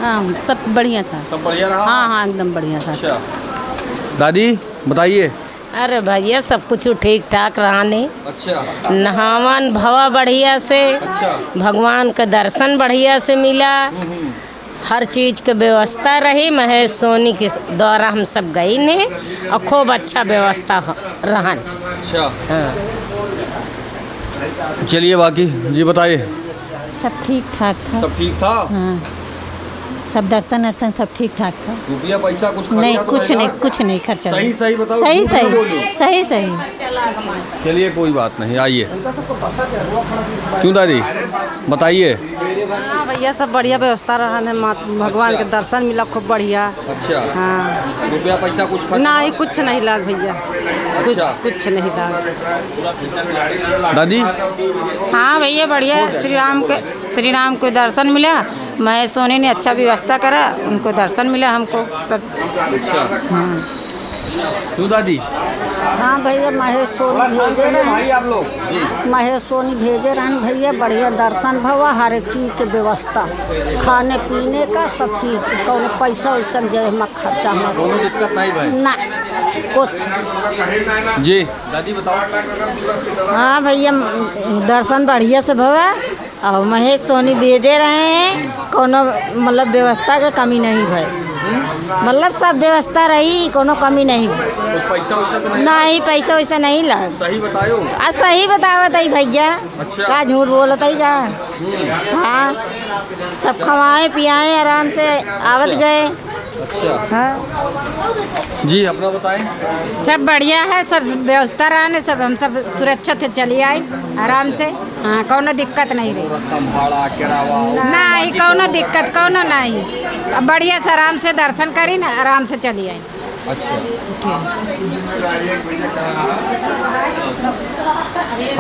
हाँ सब बढ़िया था। सब बढ़िया रहा। हाँ हाँ एकदम बढ़िया था। अच्छा दादी बताइए। अरे भैया सब कुछ ठीक ठाक रहा नहीं। अच्छा नहावन भवा बढ़िया से। अच्छा भगवान का दर्शन बढ़िया से मिला। हर चीज़ की व्यवस्था रही। महेश सोनी के द्वारा हम सब गई ने और खूब अच्छा व्यवस्था रहा। अच्छा हाँ। चलिए बाकी जी बताइए। सब ठीक ठाक था। सब ठीक था। हाँ सब दर्शन अर्शन सब ठीक ठाक था। रुपया पैसा कुछ नहीं खर्चा तो कुछ रहेगा? नहीं कुछ नहीं खर्चा। सही बताओ। सही झूठ ना सही बोलो। सही सही। चलिए कोई बात नहीं आइए। क्यों दादी बताइए। हाँ भैया सब बढ़िया व्यवस्था रहा है। भगवान के दर्शन मिला खूब बढ़िया। अच्छा हाँ रुपया पैसा कुछ खर्च नहीं कुछ नहीं लाग भैया। अच्छा कुछ नहीं लाग। दादी हाँ भैया बढ़िया। श्री राम को दर्शन मिला। महेश सोनी ने अच्छा व्यवस्था करा। उनको दर्शन मिला हमको सब। अच्छा क्यों दादी। हाँ भैया महेश सोनी भेजे रहे। भाई आप लोग जी महेश सोनी भेजे रहन भैया बढ़िया दर्शन भवा। हर एक चीज़ की व्यवस्था खाने पीने का सब चीज़ कौन पैसा वैसा गए हम खर्चा कोनो दिक्कत नहीं भाई ना कुछ। जी दादी बताओ। हाँ भैया दर्शन बढ़िया से भवा और महेश सोनी भेजे रहे हैं। कोनो मतलब व्यवस्था का कमी नहीं भाई। मतलब सब व्यवस्था रही कोनो कमी नहीं। तो पैसा वैसा तो नहीं पैसा वैसा नहीं लग। सही बताओ। सही बतावत है भैया। अच्छा। का झूठ बोलत है का। हाँ सब खवाए पियाए आराम से आवत गए। अच्छा हाँ जी अपना बताएं। सब बढ़िया है। सब व्यवस्था रहने सब हम सब सुरक्षित से चली आए आराम से। हाँ कोनो दिक्कत नहीं रही। रास्ता में भाड़ा किराया नहीं कोनो दिक्कत कोनो नहीं। अब बढ़िया से आराम से दर्शन करी ना आराम से चली आई। अच्छा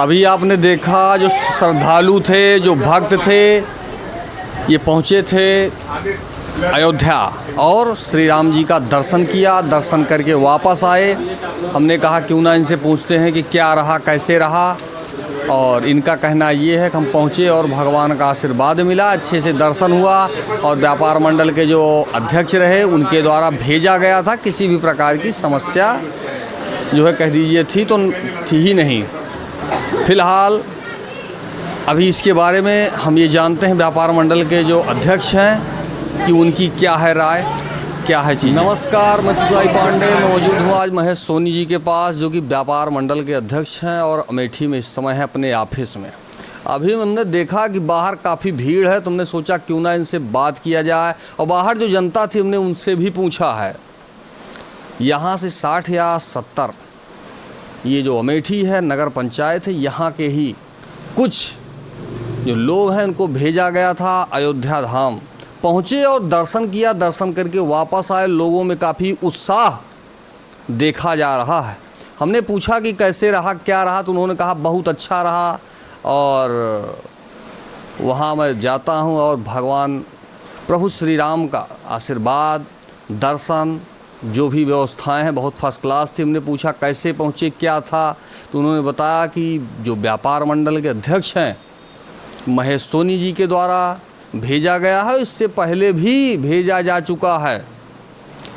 अभी आपने देखा जो श्रद्धालु थे जो भक्त थे ये पहुँचे थे अयोध्या और श्री राम जी का दर्शन किया। दर्शन करके वापस आए। हमने कहा क्यों ना इनसे पूछते हैं कि क्या रहा कैसे रहा। और इनका कहना ये है कि हम पहुँचे और भगवान का आशीर्वाद मिला। अच्छे से दर्शन हुआ और व्यापार मंडल के जो अध्यक्ष रहे उनके द्वारा भेजा गया था। किसी भी प्रकार की समस्या जो है कह दीजिए थी तो थी ही नहीं। फिलहाल अभी इसके बारे में हम ये जानते हैं व्यापार मंडल के जो अध्यक्ष हैं कि उनकी क्या है राय क्या है चीज़। नमस्कार मैं तुकाई पांडे मौजूद हूँ आज महेश सोनी जी के पास जो कि व्यापार मंडल के अध्यक्ष हैं और अमेठी में इस समय है अपने ऑफिस में। अभी हमने देखा कि बाहर काफ़ी भीड़ है। तुमने सोचा क्यों ना इनसे बात किया जाए और बाहर जो जनता थी हमने उनसे भी पूछा है। यहाँ से 60 या 70 ये जो अमेठी है नगर पंचायत है यहाँ के ही कुछ जो लोग हैं उनको भेजा गया था अयोध्या धाम। पहुँचे और दर्शन किया। दर्शन करके वापस आए। लोगों में काफ़ी उत्साह देखा जा रहा है। हमने पूछा कि कैसे रहा क्या रहा तो उन्होंने कहा बहुत अच्छा रहा और वहाँ मैं जाता हूँ और भगवान प्रभु श्री राम का आशीर्वाद दर्शन जो भी व्यवस्थाएं हैं बहुत फर्स्ट क्लास थी। हमने पूछा कैसे पहुँचे क्या था तो उन्होंने बताया कि जो व्यापार मंडल के अध्यक्ष हैं महेश सोनी जी के द्वारा भेजा गया है। इससे पहले भी भेजा जा चुका है।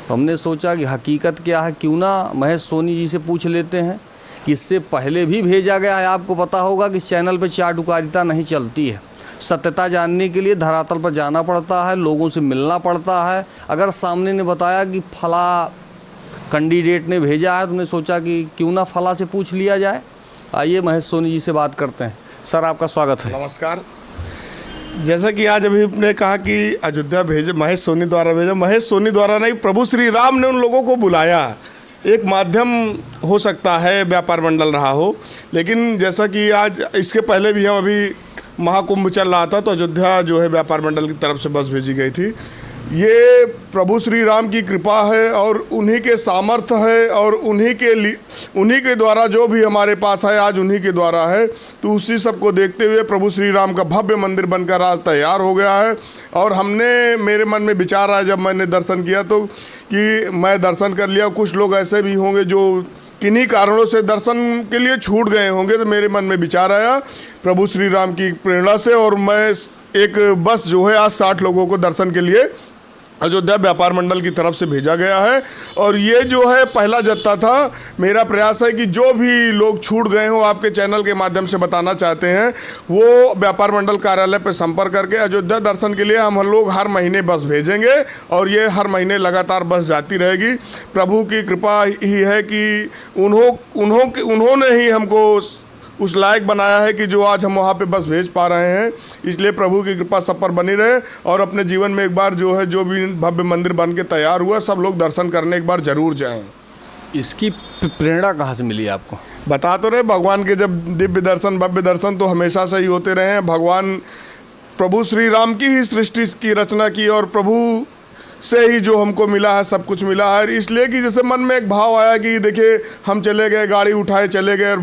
तो हमने सोचा कि हकीकत क्या है क्यों ना महेश सोनी जी से पूछ लेते हैं कि इससे पहले भी भेजा गया है। आपको पता होगा कि इस चैनल पर चाटुकारिता नहीं चलती है। सत्यता जानने के लिए धरातल पर जाना पड़ता है लोगों से मिलना पड़ता है। अगर सामने ने बताया कि फला कैंडिडेट ने भेजा है तो हमने सोचा कि क्यों ना फला से पूछ लिया जाए। आइए महेश सोनी जी से बात करते हैं। सर आपका स्वागत है। नमस्कार। जैसा कि आज अभी आपने कहा कि अयोध्या भेजे महेश सोनी द्वारा भेजा। महेश सोनी द्वारा नहीं प्रभु श्री राम ने उन लोगों को बुलाया। एक माध्यम हो सकता है व्यापार मंडल रहा हो लेकिन जैसा कि आज इसके पहले भी हम अभी महाकुंभ चल रहा था तो अयोध्या जो है व्यापार मंडल की तरफ से बस भेजी गई थी। ये प्रभु श्री राम की कृपा है और उन्हीं के सामर्थ्य है और उन्हीं के द्वारा जो भी हमारे पास है आज उन्हीं के द्वारा है। तो उसी सब को देखते हुए प्रभु श्री राम का भव्य मंदिर बनकर आज तैयार हो गया है। और मेरे मन में विचार आया जब मैंने दर्शन किया तो कि मैं दर्शन कर लिया। कुछ लोग ऐसे भी होंगे जो किन्हीं कारणों से दर्शन के लिए छूट गए होंगे। तो मेरे मन में विचार आया प्रभु श्री राम की प्रेरणा से और मैं एक बस जो है आज 60 लोगों को दर्शन के लिए अयोध्या व्यापार मंडल की तरफ से भेजा गया है। और ये जो है पहला जत्था था। मेरा प्रयास है कि जो भी लोग छूट गए हों आपके चैनल के माध्यम से बताना चाहते हैं, वो व्यापार मंडल कार्यालय पर संपर्क करके अयोध्या दर्शन के लिए हम लोग हर महीने बस भेजेंगे और ये हर महीने लगातार बस जाती रहेगी। प्रभु की कृपा ही है कि उन्होंने ही हमको उस लायक बनाया है कि जो आज हम वहाँ पे बस भेज पा रहे हैं। इसलिए प्रभु की कृपा सब पर बनी रहे और अपने जीवन में एक बार जो है जो भी भव्य मंदिर बन के तैयार हुआ, सब लोग दर्शन करने एक बार ज़रूर जाएं। इसकी प्रेरणा कहाँ से मिली आपको? बता तो रहे, भगवान के जब दिव्य दर्शन भव्य दर्शन तो हमेशा से ही होते रहे हैं। भगवान प्रभु श्री राम की ही सृष्टि की रचना की और प्रभु से ही जो हमको मिला है सब कुछ मिला है। इसलिए कि जैसे मन में एक भाव आया कि देखिए हम चले गए, गाड़ी उठाए चले गए,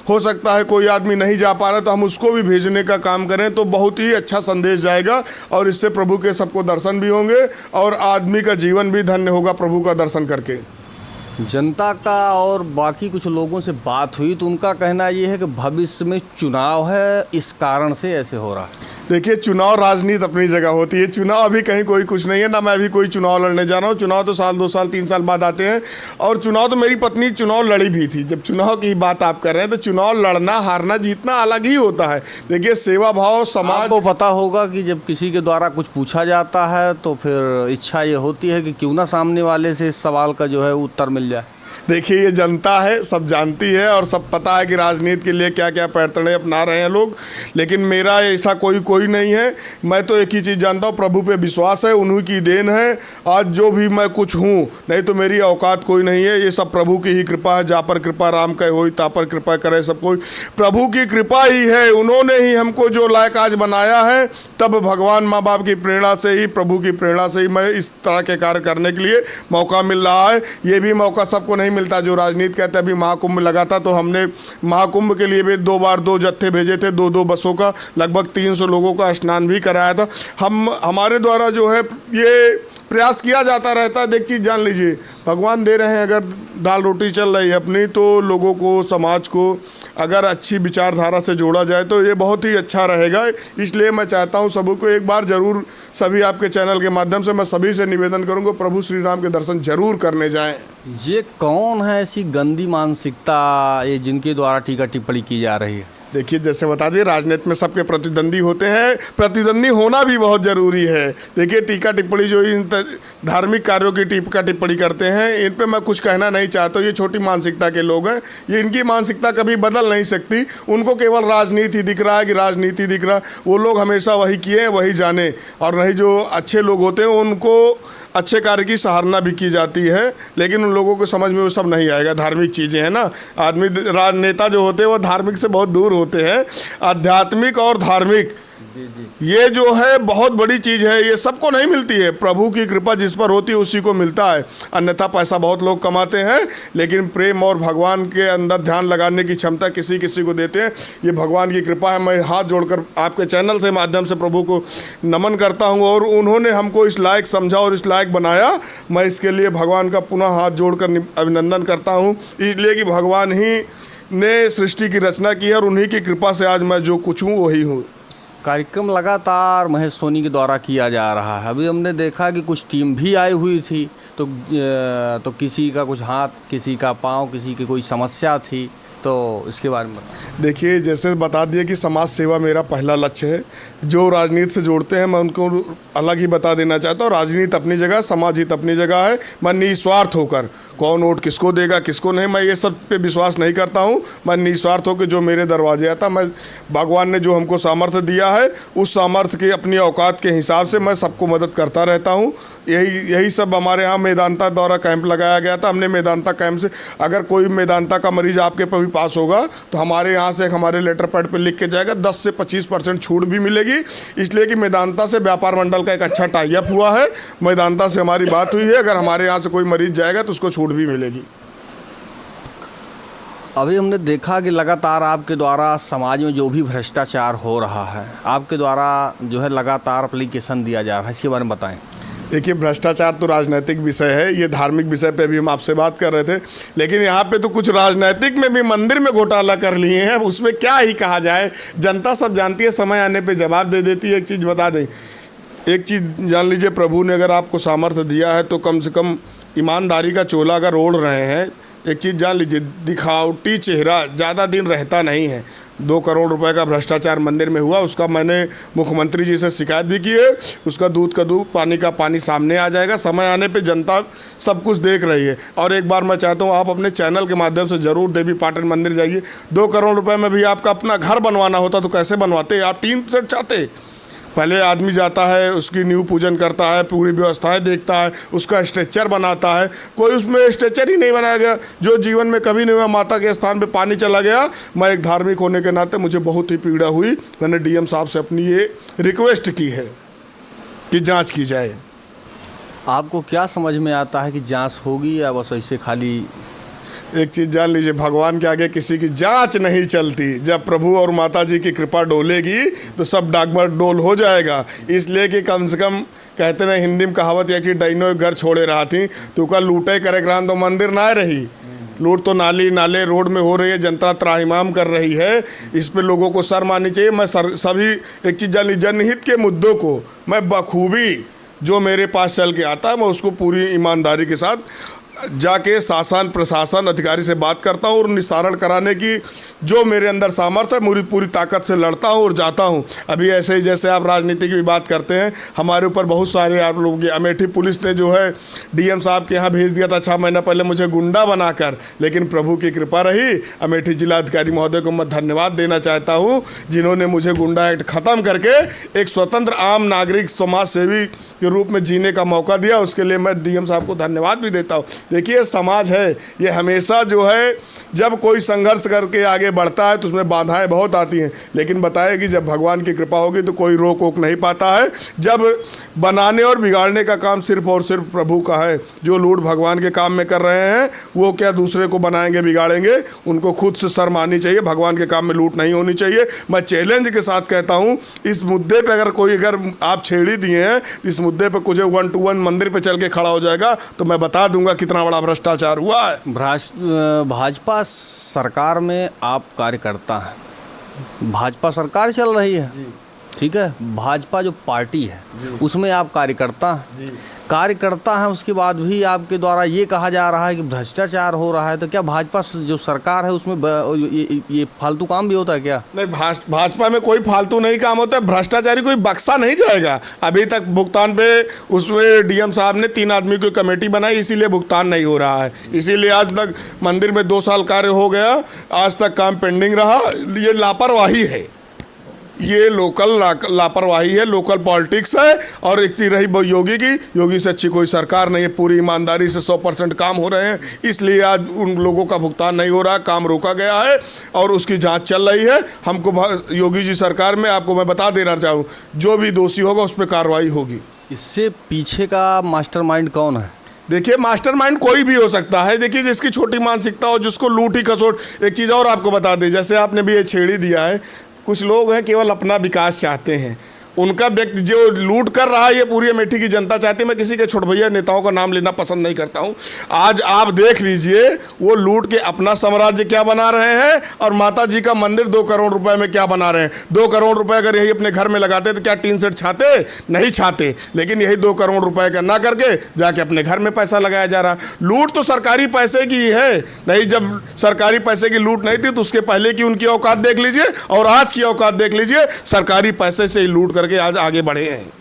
हो सकता है कोई आदमी नहीं जा पा रहा तो हम उसको भी भेजने का काम करें तो बहुत ही अच्छा संदेश जाएगा और इससे प्रभु के सबको दर्शन भी होंगे और आदमी का जीवन भी धन्य होगा प्रभु का दर्शन करके। जनता का और बाकी कुछ लोगों से बात हुई तो उनका कहना ये है कि भविष्य में चुनाव है, इस कारण से ऐसे हो रहा है। देखिए, चुनाव राजनीति अपनी जगह होती है। चुनाव अभी कहीं कोई कुछ नहीं है, ना मैं अभी कोई चुनाव लड़ने जा रहा हूँ। चुनाव तो साल 2 साल 3 साल बाद आते हैं और चुनाव तो मेरी पत्नी चुनाव लड़ी भी थी। जब चुनाव की बात आप कर रहे हैं तो चुनाव लड़ना हारना जीतना अलग ही होता है। देखिए, सेवा भाव समाज को पता होगा कि जब किसी के द्वारा कुछ पूछा जाता है तो फिर इच्छा ये होती है कि क्यों ना सामने वाले से इस सवाल का जो है उत्तर मिल जाए। देखिए, ये जनता है, सब जानती है और सब पता है कि राजनीति के लिए क्या क्या पैतरे अपना रहे हैं लोग, लेकिन मेरा ऐसा कोई नहीं है। मैं तो एक ही चीज़ जानता हूँ, प्रभु पे विश्वास है, उन्हीं की देन है। आज जो भी मैं कुछ हूँ, नहीं तो मेरी औकात कोई नहीं है। ये सब प्रभु की ही कृपा है। जा पर कृपा राम कहे होई, ता पर कृपा करे सब कोई। प्रभु की कृपा ही है, उन्होंने ही हमको जो लायक आज बनाया है। तब भगवान माँ बाप की प्रेरणा से ही, प्रभु की प्रेरणा से ही मैं इस तरह के कार्य करने के लिए मौका मिल रहा है। ये भी मौका सबको नहीं मिलता। जो राजनीति कहते हैं, अभी महाकुंभ लगा था तो हमने महाकुंभ के लिए भी 2 बार 2 जत्थे भेजे थे, 2 बसों का, लगभग 300 लोगों का स्नान भी कराया था। हमारे द्वारा जो है ये प्रयास किया जाता रहता है। एक चीज़ जान लीजिए, भगवान दे रहे हैं, अगर दाल रोटी चल रही है अपनी, तो लोगों को, समाज को अगर अच्छी विचारधारा से जोड़ा जाए तो ये बहुत ही अच्छा रहेगा। इसलिए मैं चाहता हूँ सभी को एक बार ज़रूर, सभी आपके चैनल के माध्यम से मैं सभी से निवेदन करूँगा, प्रभु श्री राम के दर्शन जरूर करने जाएं। ये कौन है ऐसी गंदी मानसिकता ये जिनके द्वारा टीका टिप्पणी की जा रही है? देखिए, जैसे बता दिए, राजनीति में सबके प्रतिद्वंदी होते हैं, प्रतिद्वंदी होना भी बहुत ज़रूरी है। देखिए, टीका टिप्पणी जो इन धार्मिक कार्यों की टीका टिप्पणी करते हैं, इन पे मैं कुछ कहना नहीं चाहता। ये छोटी मानसिकता के लोग हैं, ये इनकी मानसिकता कभी बदल नहीं सकती। उनको केवल राजनीति दिख रहा है कि राजनीति दिख रहा है। वो लोग हमेशा वही किए वही जाने, और नहीं जो अच्छे लोग होते हैं उनको अच्छे कार्य की सराहना भी की जाती है, लेकिन उन लोगों को समझ में वो सब नहीं आएगा। धार्मिक चीज़ें हैं ना, आदमी राजनेता जो होते हैं वो धार्मिक से बहुत दूर होते हैं। आध्यात्मिक और धार्मिक ये जो है बहुत बड़ी चीज़ है, ये सबको नहीं मिलती है। प्रभु की कृपा जिस पर होती है उसी को मिलता है। अन्यथा पैसा बहुत लोग कमाते हैं, लेकिन प्रेम और भगवान के अंदर ध्यान लगाने की क्षमता किसी किसी को देते हैं। ये भगवान की कृपा है। मैं हाथ जोड़कर आपके चैनल से माध्यम से प्रभु को नमन करता हूँ, और उन्होंने हमको इस लायक समझा और इस लायक बनाया। मैं इसके लिए भगवान का पुनः हाथ जोड़कर अभिनंदन करता हूँ, इसलिए कि भगवान ही ने सृष्टि की रचना की है और उन्हीं की कृपा से आज मैं जो कुछ हूँ वही हूँ। कार्यक्रम लगातार महेश सोनी के द्वारा किया जा रहा है। अभी हमने देखा कि कुछ टीम भी आई हुई थी, तो किसी का कुछ हाथ, किसी का पाँव, किसी की कोई समस्या थी, तो इसके बारे में देखिए, जैसे बता दिया कि समाज सेवा मेरा पहला लक्ष्य है। जो राजनीति से जोड़ते हैं मैं उनको अलग ही बता देना चाहता हूँ। राजनीति अपनी जगह, समाज हित अपनी जगह है। मैं निस्वार्थ होकर, कौन वोट किसको देगा किसको नहीं, मैं ये सब पे विश्वास नहीं करता हूँ। मैं निस्वार्थ होकर जो मेरे दरवाजे आता, मैं भगवान ने जो हमको सामर्थ्य दिया है उस सामर्थ्य के अपनी औकात के हिसाब से मैं सबको मदद करता रहता हूँ। यही सब हमारे यहाँ मेदांता द्वारा कैंप लगाया गया था। हमने मेदांता कैंप से, अगर कोई मेदांता का मरीज आपके पर भी पास होगा तो हमारे यहाँ से हमारे लेटर पैड पर लिख के जाएगा, 10 से 25% छूट भी मिलेगी। इसलिए कि मेदांता से व्यापार मंडल का एक अच्छा टाई अप हुआ है। मेदांता से हमारी बात हुई है, अगर हमारे यहाँ से कोई मरीज जाएगा तो उसको छूट भी मिलेगी। अभी हमने देखा कि लगातार आपके द्वारा समाज में जो भी भ्रष्टाचार हो रहा है, आपके द्वारा जो है लगातार एप्लीकेशन दिया जा रहा है, इसके बारे में बताएं। देखिए, भ्रष्टाचार तो राजनैतिक विषय है, ये धार्मिक विषय पे भी हम आपसे बात कर रहे थे, लेकिन यहाँ पे तो कुछ राजनैतिक में भी मंदिर में घोटाला कर लिए हैं। उसमें क्या ही कहा जाए, जनता सब जानती है, समय आने पे जवाब दे देती है। एक चीज़ बता दें, एक चीज़ जान लीजिए, प्रभु ने अगर आपको सामर्थ्य दिया है तो कम से कम ईमानदारी का चोला अगर ओढ़ रहे हैं, एक चीज़ जान लीजिए, दिखावटी चेहरा ज़्यादा दिन रहता नहीं है। 2 करोड़ रुपए का भ्रष्टाचार मंदिर में हुआ, उसका मैंने मुख्यमंत्री जी से शिकायत भी की है। उसका दूध का दूध, पानी का पानी सामने आ जाएगा। समय आने पे जनता सब कुछ देख रही है। और एक बार मैं चाहता हूँ आप अपने चैनल के माध्यम से ज़रूर देवी पाटन मंदिर जाइए। 2 करोड़ रुपए में भी आपका अपना घर बनवाना होता तो कैसे बनवाते? आप 3 सेट चाहते। पहले आदमी जाता है, उसकी नींव पूजन करता है, पूरी व्यवस्थाएं देखता है, उसका स्ट्रेचर बनाता है। कोई उसमें स्ट्रेचर ही नहीं बनाया गया, जो जीवन में कभी नहीं हुआ। माता के स्थान पे पानी चला गया। मैं एक धार्मिक होने के नाते मुझे बहुत ही पीड़ा हुई। मैंने डीएम साहब से अपनी ये रिक्वेस्ट की है कि जांच की जाए। आपको क्या समझ में आता है कि जांच होगी या बस ऐसे खाली? एक चीज़ जान लीजिए, भगवान के आगे किसी की जांच नहीं चलती। जब प्रभु और माता जी की कृपा डोलेगी तो सब डागमर डोल हो जाएगा। इसलिए कि कम से कम कहते ना हिंदी में कहावत है कि डाइनो घर छोड़े रहा थी तो का लूटे करे करान तो मंदिर ना रही। लूट तो नाली नाले रोड में हो रही है, जनता त्राहिमाम कर रही है। इस पे लोगों को शर्म आनी चाहिए। मैं सभी एक चीज़ जान लीजिए, जनहित के मुद्दों को मैं बखूबी जो मेरे पास चल के आता है मैं उसको पूरी ईमानदारी के साथ जाके शासन प्रशासन अधिकारी से बात करता हूँ और निस्तारण कराने की जो मेरे अंदर सामर्थ्य है पूरी ताकत से लड़ता हूँ और जाता हूँ। अभी ऐसे ही जैसे आप राजनीति की भी बात करते हैं, हमारे ऊपर बहुत सारे आप लोगों की अमेठी पुलिस ने जो है डीएम साहब के यहाँ भेज दिया था 6 महीना पहले मुझे गुंडा बनाकर, लेकिन प्रभु की कृपा रही। अमेठी जिलाधिकारी महोदय को मैं धन्यवाद देना चाहता हूँ जिन्होंने मुझे गुंडा एक्ट ख़त्म करके एक स्वतंत्र आम नागरिक समाज सेवी के रूप में जीने का मौका दिया। उसके लिए मैं डीएम साहब को धन्यवाद भी देता हूँ। देखिए समाज है ये हमेशा जो है जब कोई संघर्ष करके आगे बढ़ता है तो उसमें बाधाएं बहुत आती हैं, लेकिन बताए कि जब भगवान की कृपा होगी तो कोई रोक ओक नहीं पाता है। जब बनाने और बिगाड़ने का काम सिर्फ और सिर्फ प्रभु का है। जो लूट भगवान के काम में कर रहे हैं वो क्या दूसरे को बनाएंगे बिगाड़ेंगे? उनको खुद से शर्म आनी चाहिए। भगवान के काम में लूट नहीं होनी चाहिए। मैं चैलेंज के साथ कहता हूँ इस मुद्दे पर अगर आप छेड़ी दिए हैं इस मुद्दे पर कुछ 1 to 1 मंदिर पर चल के खड़ा हो जाएगा तो मैं बता दूंगा कितना बड़ा भ्रष्टाचार हुआ है। भाजपा सरकार में आप कार्यकर्ता हैं, भाजपा सरकार चल रही है, ठीक है, भाजपा जो पार्टी है उसमें आप कार्यकर्ता हैं, उसके बाद भी आपके द्वारा ये कहा जा रहा है कि भ्रष्टाचार हो रहा है। तो क्या भाजपा जो सरकार है उसमें ये फालतू काम भी होता है क्या? नहीं, भाजपा में कोई फालतू नहीं काम होता है। भ्रष्टाचारी कोई बक्सा नहीं जाएगा। अभी तक भुगतान पे उसमें डीएम साहब ने 3 आदमी की कमेटी बनाई, इसीलिए भुगतान नहीं हो रहा है। इसीलिए आज तक मंदिर में 2 साल कार्य हो गया, आज तक काम पेंडिंग रहा। ये लापरवाही है, ये लोकल लापरवाही है, लोकल पॉलिटिक्स है। और एक चीज रही योगी की, योगी से अच्छी कोई सरकार नहीं है। पूरी ईमानदारी से 100% काम हो रहे हैं, इसलिए आज उन लोगों का भुगतान नहीं हो रहा, काम रोका गया है और उसकी जांच चल रही है। हमको योगी जी सरकार में आपको मैं बता देना चाहूँ जो भी दोषी होगा उस पर कार्रवाई होगी। इससे पीछे का मास्टरमाइंड कौन है? देखिए मास्टरमाइंड कोई भी हो सकता है। देखिए जिसकी छोटी मानसिकता हो, जिसको लूटी खसोट। एक चीज़ और आपको बता दें, जैसे आपने भी ये छेड़ी दिया है, कुछ लोग हैं केवल अपना विकास चाहते हैं। उनका व्यक्ति जो लूट कर रहा है ये पूरी अमेठी की जनता चाहती है। मैं किसी के छोटे भैया नेताओं का नाम लेना पसंद नहीं करता हूं। आज आप देख लीजिए वो लूट के अपना साम्राज्य क्या बना रहे हैं और माता जी का मंदिर 2 करोड़ रुपए में क्या बना रहे हैं। 2 करोड़ रुपए अगर यही अपने घर में लगाते तो क्या टीन सेट छाते? नहीं छाते। लेकिन यही 2 करोड़ रुपए का ना करके जाके अपने घर में पैसा लगाया जा रहा। लूट तो सरकारी पैसे की है। नहीं, जब सरकारी पैसे की लूट नहीं थी तो उसके पहले की उनकी औकात देख लीजिए और आज की औकात देख लीजिए। सरकारी पैसे से ही लूट करके आज आगे बढ़े हैं।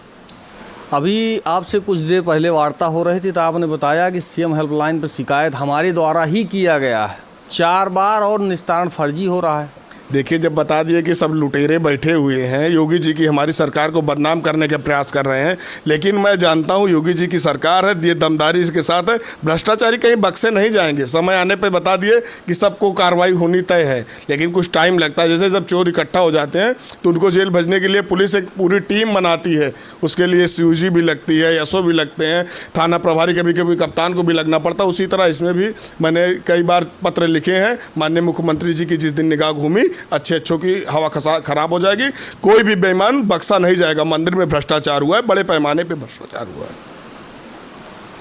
अभी आपसे कुछ देर पहले वार्ता हो रही थी तो आपने बताया कि सीएम हेल्पलाइन पर शिकायत हमारे द्वारा ही किया गया है 4 बार और निस्तारण फर्जी हो रहा है। देखिए जब बता दिए कि सब लुटेरे बैठे हुए हैं, योगी जी की हमारी सरकार को बदनाम करने के प्रयास कर रहे हैं, लेकिन मैं जानता हूं योगी जी की सरकार है, ये दमदारी इसके साथ है। भ्रष्टाचारी कहीं बक्से नहीं जाएंगे। समय आने पे बता दिए कि सबको कार्रवाई होनी तय है, लेकिन कुछ टाइम लगता है। जैसे जब चोर इकट्ठा हो जाते हैं तो उनको जेल भेजने के लिए पुलिस एक पूरी टीम बनाती है। उसके लिए सीओजी भी लगती है, एसओ भी लगते हैं, थाना प्रभारी, कभी कभी कप्तान को भी लगना पड़ता है। उसी तरह इसमें भी मैंने कई बार पत्र लिखे हैं। माननीय मुख्यमंत्री जी की जिस दिन निगाह घूमी, अच्छों की हवा खराब हो जाएगी। कोई भी बेईमान बक्सा नहीं जाएगा। मंदिर में भ्रष्टाचार हुआ है, बड़े पैमाने पे भ्रष्टाचार हुआ है।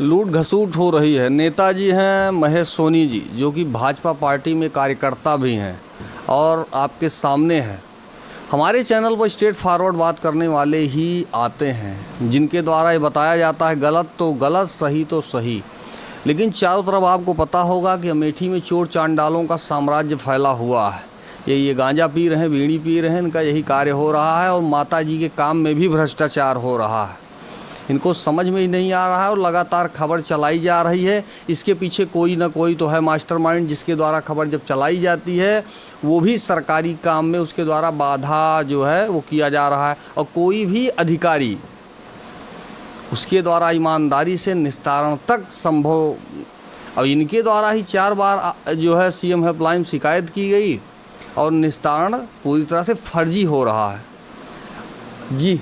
लूट घसूट हो रही है। नेताजी हैं महेश सोनी जी, जो कि भाजपा पार्टी में कार्यकर्ता भी हैं और आपके सामने हैं। हमारे चैनल पर स्ट्रेट फॉरवर्ड बात करने वाले ही आते हैं, जिनके द्वारा ये बताया जाता है गलत तो गलत, सही तो सही। लेकिन चारों तरफ आपको पता होगा कि अमेठी में चोर चांडालों का साम्राज्य फैला हुआ है। ये गांजा पी रहे हैं, बीड़ी पी रहे हैं, इनका यही कार्य हो रहा है और माता जी के काम में भी भ्रष्टाचार हो रहा है। इनको समझ में ही नहीं आ रहा है और लगातार खबर चलाई जा रही है। इसके पीछे कोई ना कोई तो है मास्टरमाइंड, जिसके द्वारा खबर जब चलाई जाती है वो भी सरकारी काम में उसके द्वारा बाधा जो है वो किया जा रहा है। और कोई भी अधिकारी उसके द्वारा ईमानदारी से निस्तारण तक संभव, और इनके द्वारा ही 4 बार जो है सीएम हेल्पलाइन शिकायत की गई और निस्तारण पूरी तरह से फर्जी हो रहा है। जी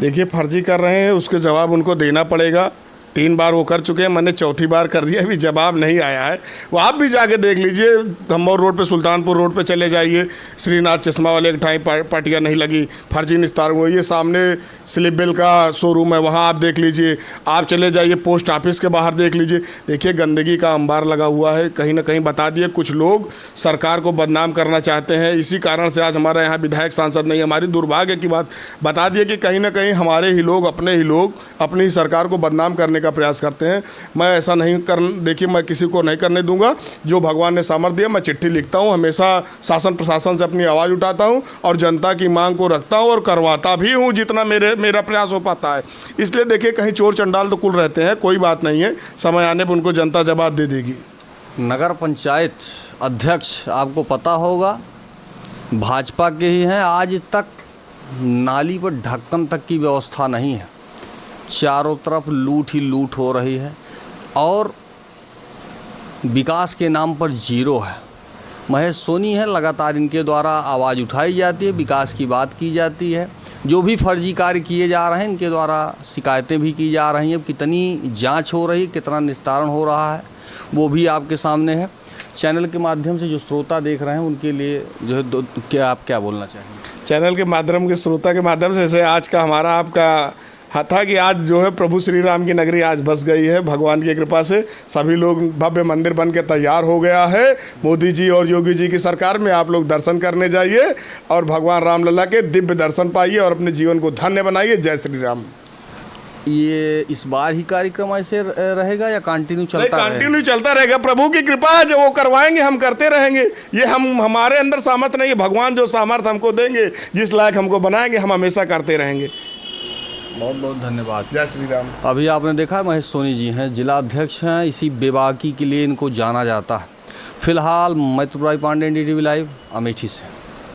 देखिए, फर्जी कर रहे हैं, उसके जवाब उनको देना पड़ेगा। 3 बार वो कर चुके हैं, मैंने 4थी बार कर दिया, अभी जवाब नहीं आया है। वो आप भी जाके देख लीजिए, खम्बौर रोड पे, सुल्तानपुर रोड पे चले जाइए, श्रीनाथ चश्मा वाले के ठाई पार्टियाँ नहीं लगी, फर्जी निस्तारण हुआ। ये सामने स्लिप बिल का शोरूम है, वहाँ आप देख लीजिए। आप चले जाइए पोस्ट ऑफिस के बाहर देख लीजिए। देखिए गंदगी का अंबार लगा हुआ है। कहीं ना कहीं बता दिए, कुछ लोग सरकार को बदनाम करना चाहते हैं। इसी कारण से आज हमारे यहाँ विधायक सांसद नहीं, हमारी दुर्भाग्य की बात बता दिए कि कहीं ना कहीं हमारे ही लोग, अपने ही लोग अपनी ही सरकार को बदनाम करने का प्रयास करते हैं। मैं ऐसा नहीं देखिए, मैं किसी को नहीं करने दूंगा। जो भगवान ने सामर्थ्य दिया, मैं चिट्ठी लिखता हूं, हमेशा शासन प्रशासन से अपनी आवाज़ उठाता हूं और जनता की मांग को रखता हूं और करवाता भी हूं जितना मेरा प्रयास हो पाता है। इसलिए देखिए, कहीं चोर चंडाल तो कुल रहते हैं, कोई बात नहीं है, समय आने पर उनको जनता जवाब दे देगी। नगर पंचायत अध्यक्ष आपको पता होगा भाजपा के ही हैं। आज तक नाली पर ढक्कन तक की व्यवस्था नहीं है। चारों तरफ लूट ही लूट हो रही है और विकास के नाम पर जीरो है। महेश सोनी है, लगातार इनके द्वारा आवाज़ उठाई जाती है, विकास की बात की जाती है। जो भी फर्जी कार्य किए जा रहे हैं इनके द्वारा शिकायतें भी की जा रही हैं। कितनी जांच हो रही है, कितना निस्तारण हो रहा है, वो भी आपके सामने है। चैनल के माध्यम से जो श्रोता देख रहे हैं उनके लिए जो है आप क्या बोलना चाहेंगे? चैनल के माध्यम के श्रोता के माध्यम से, जैसे आज का हमारा आपका था कि आज जो है प्रभु श्री राम की नगरी आज बस गई है भगवान की कृपा से। सभी लोग भव्य मंदिर बन के तैयार हो गया है। मोदी जी और योगी जी की सरकार में आप लोग दर्शन करने जाइए और भगवान रामलला के दिव्य दर्शन पाइए और अपने जीवन को धन्य बनाइए। जय श्री राम। ये इस बार ही कार्यक्रम ऐसे रहेगा या कंटिन्यू चलता रहेगा? कंटिन्यू चलता रहेगा। प्रभु की कृपा है, जो वो करवाएंगे हम करते रहेंगे। ये हमारे अंदर सामर्थ्य नहीं है, भगवान जो सामर्थ्य हमको देंगे, जिस लायक हमको बनाएंगे, हम हमेशा करते रहेंगे। बहुत बहुत धन्यवाद। जय श्री राम। अभी आपने देखा महेश सोनी जी हैं, जिला अध्यक्ष हैं। इसी बेबाकी के लिए इनको जाना जाता है। फिलहाल मैं त्रिपुरारी पांडे, NDTV लाइव, अमेठी से।